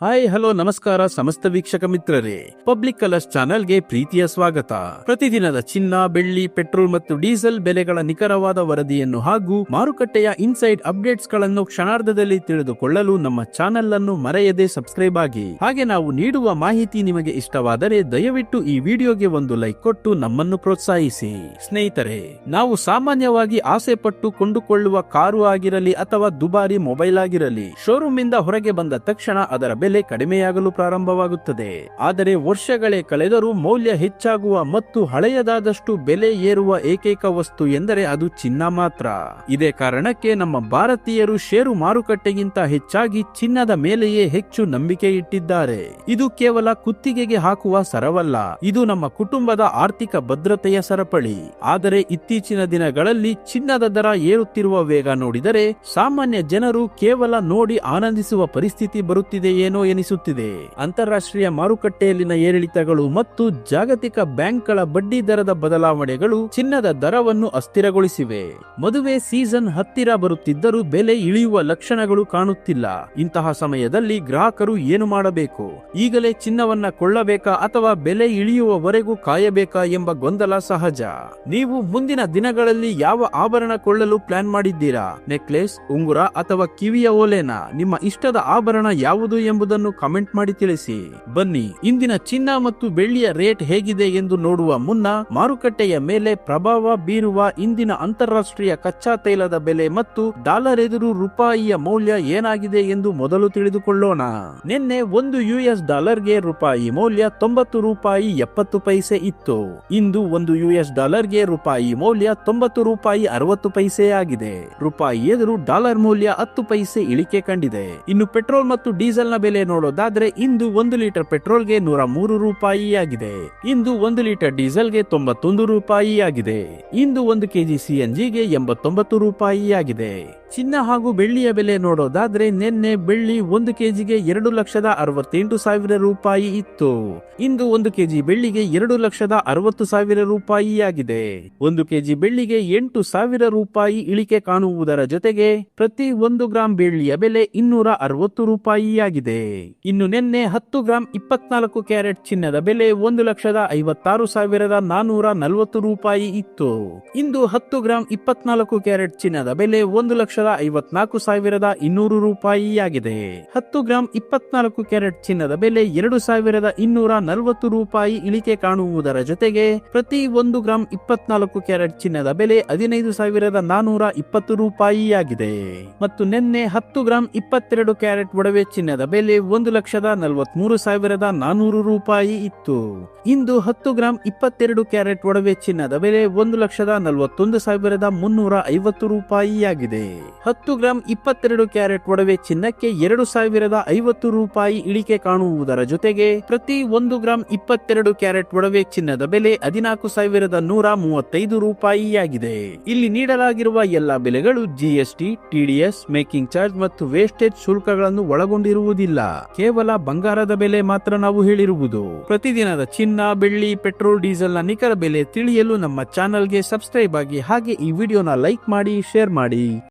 Hi hello ನಮಸ್ಕಾರ ಸಮಸ್ತ ವೀಕ್ಷಕ ಮಿತ್ರರೇ, ಪಬ್ಲಿಕ್ ಕಲರ್ಸ್ ಚಾನೆಲ್ಗೆ ಪ್ರೀತಿಯ ಸ್ವಾಗತ. ಪ್ರತಿದಿನದ ಚಿನ್ನ, ಬೆಳ್ಳಿ, ಪೆಟ್ರೋಲ್ ಮತ್ತು ಡೀಸೆಲ್ ಬೆಲೆಗಳ ನಿಖರವಾದ ವರದಿಯನ್ನು ಹಾಗೂ ಮಾರುಕಟ್ಟೆಯ ಇನ್ಸೈಡ್ ಅಪ್ಡೇಟ್ಸ್ ಗಳನ್ನು ಕ್ಷಣಾರ್ಧದಲ್ಲಿ ತಿಳಿದುಕೊಳ್ಳಲು ನಮ್ಮ ಚಾನೆಲ್ ಅನ್ನು ಮರೆಯದೆ ಸಬ್ಸ್ಕ್ರೈಬ್ ಆಗಿ. ಹಾಗೆ ನಾವು ನೀಡುವ ಮಾಹಿತಿ ನಿಮಗೆ ಇಷ್ಟವಾದರೆ ದಯವಿಟ್ಟು ಈ ವಿಡಿಯೋಗೆ ಒಂದು ಲೈಕ್ ಕೊಟ್ಟು ನಮ್ಮನ್ನು ಪ್ರೋತ್ಸಾಹಿಸಿ. ಸ್ನೇಹಿತರೆ, ನಾವು ಸಾಮಾನ್ಯವಾಗಿ ಆಸೆ ಪಟ್ಟು ಕೊಂಡುಕೊಳ್ಳುವ ಕಾರು ಆಗಿರಲಿ ಅಥವಾ ದುಬಾರಿ ಮೊಬೈಲ್ ಆಗಿರಲಿ, ಶೋರೂಮ್ ಇಂದ ಹೊರಗೆ ಬಂದ ತಕ್ಷಣ ಅದರ ಬೆಲೆ ಕಡಿಮೆಯಾಗಲು ಪ್ರಾರಂಭವಾಗುತ್ತದೆ. ಆದರೆ ವರ್ಷಗಳೇ ಕಳೆದರೂ ಮೌಲ್ಯ ಹೆಚ್ಚಾಗುವ ಮತ್ತು ಹಳೆಯದಾದಷ್ಟು ಬೆಲೆ ಏರುವ ಏಕೈಕ ವಸ್ತು ಎಂದರೆ ಅದು ಚಿನ್ನ ಮಾತ್ರ. ಇದೇ ಕಾರಣಕ್ಕೆ ನಮ್ಮ ಭಾರತೀಯರು ಷೇರು ಮಾರುಕಟ್ಟೆಗಿಂತ ಹೆಚ್ಚಾಗಿ ಚಿನ್ನದ ಮೇಲೆಯೇ ಹೆಚ್ಚು ನಂಬಿಕೆ ಇಟ್ಟಿದ್ದಾರೆ. ಇದು ಕೇವಲ ಕುತ್ತಿಗೆಗೆ ಹಾಕುವ ಸರವಲ್ಲ, ಇದು ನಮ್ಮ ಕುಟುಂಬದ ಆರ್ಥಿಕ ಭದ್ರತೆಯ ಸರಪಳಿ. ಆದರೆ ಇತ್ತೀಚಿನ ದಿನಗಳಲ್ಲಿ ಚಿನ್ನದ ದರ ಏರುತ್ತಿರುವ ವೇಗ ನೋಡಿದರೆ ಸಾಮಾನ್ಯ ಜನರು ಕೇವಲ ನೋಡಿ ಆನಂದಿಸುವ ಪರಿಸ್ಥಿತಿ ಬರುತ್ತಿದೆಯೇನೋ ಎನಿಸುತ್ತಿದೆ. ಅಂತಾರಾಷ್ಟ್ರೀಯ ಮಾರುಕಟ್ಟೆಯಲ್ಲಿನ ಏರಿಳಿತಗಳು ಮತ್ತು ಜಾಗತಿಕ ಬ್ಯಾಂಕ್ಗಳ ಬಡ್ಡಿ ದರದ ಬದಲಾವಣೆಗಳು ಚಿನ್ನದ ದರವನ್ನು ಅಸ್ಥಿರಗೊಳಿಸಿವೆ. ಮದುವೆ ಸೀಸನ್ ಹತ್ತಿರ ಬರುತ್ತಿದ್ದರೂ ಬೆಲೆ ಇಳಿಯುವ ಲಕ್ಷಣಗಳು ಕಾಣುತ್ತಿಲ್ಲ. ಇಂತಹ ಸಮಯದಲ್ಲಿ ಗ್ರಾಹಕರು ಏನು ಮಾಡಬೇಕು? ಈಗಲೇ ಚಿನ್ನವನ್ನ ಕೊಳ್ಳಬೇಕಾ ಅಥವಾ ಬೆಲೆ ಇಳಿಯುವವರೆಗೂ ಕಾಯಬೇಕಾ ಎಂಬ ಗೊಂದಲ ಸಹಜ. ನೀವು ಮುಂದಿನ ದಿನಗಳಲ್ಲಿ ಯಾವ ಆಭರಣ ಕೊಳ್ಳಲು ಪ್ಲಾನ್ ಮಾಡಿದ್ದೀರಾ? ನೆಕ್ಲೆಸ್, ಉಂಗುರ ಅಥವಾ ಕಿವಿಯ ಓಲೆನಾ? ನಿಮ್ಮ ಇಷ್ಟದ ಆಭರಣ ಯಾವುದು ಎಂಬುದನ್ನು ಕಮೆಂಟ್ ಮಾಡಿ ತಿಳಿಸಿ. ಬನ್ನಿ, ಇಂದಿನ ಚಿನ್ನ ಮತ್ತು ಬೆಳ್ಳಿಯ ರೇಟ್ ಹೇಗಿದೆ ಎಂದು ನೋಡುವ ಮುನ್ನ ಮಾರುಕಟ್ಟೆಯ ಮೇಲೆ ಪ್ರಭಾವ ಬೀರುವ ಇಂದಿನ ಅಂತಾರಾಷ್ಟ್ರೀಯ ಕಚ್ಚಾ ತೈಲದ ಬೆಲೆ ಮತ್ತು ಡಾಲರ್ ಎದುರು ರೂಪಾಯಿಯ ಮೌಲ್ಯ ಏನಾಗಿದೆ ಎಂದು ಮೊದಲು ತಿಳಿದುಕೊಳ್ಳೋಣ. ನಿನ್ನೆ ಒಂದು US ಡಾಲರ್ಗೆ ರೂಪಾಯಿ ಮೌಲ್ಯ 90 ರೂಪಾಯಿ 70 ಪೈಸೆ ಇತ್ತು. ಇಂದು ಒಂದು US ಡಾಲರ್ಗೆ ರೂಪಾಯಿ ಮೌಲ್ಯ 90 ರೂಪಾಯಿ 60 ಪೈಸೆ ಆಗಿದೆ. ರೂಪಾಯಿ ಎದುರು ಡಾಲರ್ ಮೌಲ್ಯ 10 ಪೈಸೆ ಇಳಿಕೆ ಕಂಡಿದೆ. ಇನ್ನು ಪೆಟ್ರೋಲ್ ಮತ್ತು ಡೀಸೆಲ್ ನ ಬೆಲೆ ನೋಡೋದಾದ್ರೆ ಇಂದು 1 ಲೀಟರ್ ಪೆಟ್ರೋಲ್ಗೆ 103 ರೂಪಾಯಿ ಆಗಿದೆ. ಇಂದು 1 ಲೀಟರ್ ಡೀಸೆಲ್ಗೆ 91 ರೂಪಾಯಿ ಆಗಿದೆ. ಇಂದು 1 ಕೆಜಿ CNG ಗೆ 89 ರೂಪಾಯಿ ಆಗಿದೆ. ಚಿನ್ನ ಹಾಗೂ ಬೆಳ್ಳಿಯ ಬೆಲೆ ನೋಡೋದಾದ್ರೆ ನಿನ್ನೆ ಬೆಳ್ಳಿ 1 ಕೆಜಿಗೆ 2,68,000 ರೂಪಾಯಿ ಇತ್ತು. ಇಂದು 1 ಕೆಜಿ ಬೆಳ್ಳಿಗೆ 2,60,000 ರೂಪಾಯಿ ಆಗಿದೆ. 1 ಕೆಜಿ ಬೆಳ್ಳಿಗೆ 8,000 ರೂಪಾಯಿ ಇಳಿಕೆ ಕಾಣುವುದರ ಜೊತೆಗೆ ಪ್ರತಿ 1 ಗ್ರಾಂ ಬೆಳ್ಳಿಯ ಬೆಲೆ 260 ರೂಪಾಯಿ ಆಗಿದೆ. ಇನ್ನು ನಿನ್ನೆ 10 ಗ್ರಾಂ 24 ಕ್ಯಾರೆಟ್ ಚಿನ್ನದ ಬೆಲೆ 1,56,440 ರೂಪಾಯಿ ಇತ್ತು. ಇಂದು 10 ಗ್ರಾಂ 24 ಕ್ಯಾರೆಟ್ ಚಿನ್ನದ ಬೆಲೆ 1,54,200 ರೂಪಾಯಿ ಆಗಿದೆ. 10 ಗ್ರಾಂ 24 ಕ್ಯಾರೆಟ್ ಚಿನ್ನದ ಬೆಲೆ 2,240 ರೂಪಾಯಿ ಇಳಿಕೆ ಕಾಣುವುದರ ಜೊತೆಗೆ ಪ್ರತಿ 1 ಗ್ರಾಂ 24 ಕ್ಯಾರೆಟ್ ಚಿನ್ನದ ಬೆಲೆ 15,420 ರೂಪಾಯಿ ಆಗಿದೆ. ಮತ್ತು ನಿನ್ನೆ 10 ಗ್ರಾಂ 22 ಕ್ಯಾರೆಟ್ ಒಡವೆ ಚಿನ್ನದ ಬೆಲೆ 1,43,400 ರೂಪಾಯಿ ಇತ್ತು. ಇಂದು 10 ಗ್ರಾಂ 22 ಕ್ಯಾರೆಟ್ ಒಡವೆ ಚಿನ್ನದ ಬೆಲೆ 1,41,350 ರೂಪಾಯಿ ಆಗಿದೆ. 10 ಗ್ರಾಂ 22 ಕ್ಯಾರೆಟ್ ಒಡವೆ ಚಿನ್ನಕ್ಕೆ 2,050 ರೂಪಾಯಿ ಇಳಿಕೆ ಕಾಣುವುದರ ಜೊತೆಗೆ ಪ್ರತಿ 1 ಗ್ರಾಂ 22 ಕ್ಯಾರೆಟ್ ಒಡವೆ ಚಿನ್ನದ ಬೆಲೆ 14,135 ರೂಪಾಯಿ ಆಗಿದೆ. ಇಲ್ಲಿ ನೀಡಲಾಗಿರುವ ಎಲ್ಲಾ ಬೆಲೆಗಳು GST, TDS, ಮೇಕಿಂಗ್ ಚಾರ್ಜ್ ಮತ್ತು ವೇಸ್ಟೇಜ್ ಶುಲ್ಕಗಳನ್ನು ಒಳಗೊಂಡಿರುವುದಿಲ್ಲ. ಕೇವಲ ಬಂಗಾರದ ಬೆಲೆ ಮಾತ್ರ ನಾವು ಹೇಳಿರುವುದು. ಪ್ರತಿದಿನದ ಚಿನ್ನ, ಬೆಳ್ಳಿ, ಪೆಟ್ರೋಲ್, ಡೀಸೆಲ್ ನ ನಿಖರ ಬೆಲೆ ತಿಳಿಯಲು ನಮ್ಮ ಚಾನೆಲ್ಗೆ ಸಬ್ಸ್ಕ್ರೈಬ್ ಆಗಿ. ಹಾಗೆ ಈ ವಿಡಿಯೋನ ಲೈಕ್ ಮಾಡಿ, ಶೇರ್ ಮಾಡಿ.